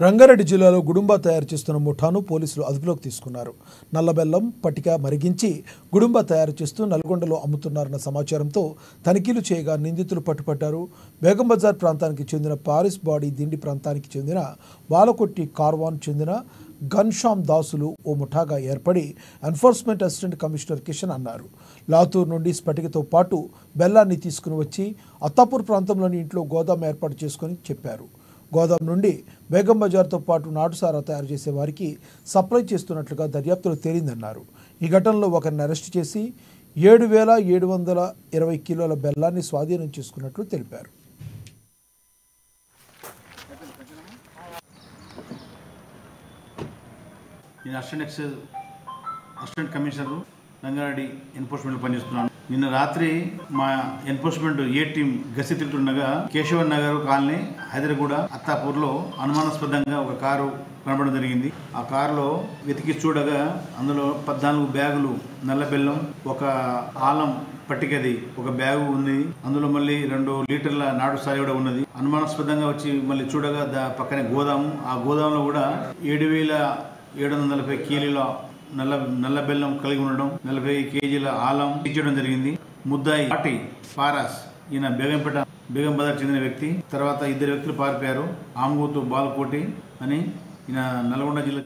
రంగారెడ్డి జిల్లాలో గుడుంబా తయారు చేస్తున్న ముఠాను పోలీసులు అదుపులోకి తీసుకున్నారు. నల్లబెల్లం పటిక మరిగించి గుడుంబా తయారు చేస్తూ నల్గొండలో అమ్ముతున్నారన్న సమాచారంతో తనిఖీలు చేయగా నిందితులు పట్టుపట్టారు. బేగం బజార్ ప్రాంతానికి చెందిన పారిస్ బాడీ దిండి ప్రాంతానికి చెందిన బాలకొట్టి కార్వాన్ చెందిన ఘన్శ్యామ్ దాసులు ఓ ముఠాగా ఏర్పడి ఎన్ఫోర్స్మెంట్ అసిస్టెంట్ కమిషనర్ కిషన్ అన్నారు. లాతూర్ నుండి స్ఫటికతో పాటు బెల్లాన్ని తీసుకుని వచ్చి అత్తాపూర్ ప్రాంతంలోని ఇంట్లో గోదాం ఏర్పాటు చేసుకుని చెప్పారు. గోదాం నుండి బేగం బజార్తో పాటు నాటుసారా తయారు చేసే వారికి సప్లై చేస్తున్నట్లుగా దర్యాప్తులో తేలిందన్నారు. ఈ ఘటనలో ఒకరిని అరెస్టు చేసి 7,720 కిలోల బెల్లాన్ని స్వాధీనం చేసుకున్నట్లు తెలిపారు. అసిస్టెంట్ కమిషనర్ రంగారెడ్డి ఎన్ఫోర్స్మెంట్ పనిచేస్తున్నాను. నిన్న రాత్రి మా ఎన్ఫోర్స్మెంట్ ఏ టీం గస్తీ తిరుగుతుండగా కేశవన్ నగర్ కాలనీ హైదరాబాద్ అత్తాపూర్లో అనుమానాస్పదంగా ఒక కారు కనబడడం జరిగింది. ఆ కారులో వెతికి చూడగా అందులో 14 బ్యాగులు నల్ల బెల్లం, ఒక ఆలం పట్టికది ఒక బ్యాగు ఉంది. అందులో మళ్ళీ 2 లీటర్ల నాటు సాయి కూడా ఉన్నది. అనుమానాస్పదంగా వచ్చి మళ్ళీ చూడగా పక్కనే గోదాము, ఆ గోదాంలో కూడా 7,740 కిలోల నల్ల బెల్లం కలిగి ఉండడం, 40 కేజీల ఆలం ఇచ్చడం జరిగింది. ముద్దాయి పాటి పారాస్, ఈయన బేగం బజార్ చెందిన వ్యక్తి. తర్వాత 2 వ్యక్తులు పారిపోయారు. ఆమ్గూతు బాలకోటి అని, ఈయన నల్గొండ జిల్లా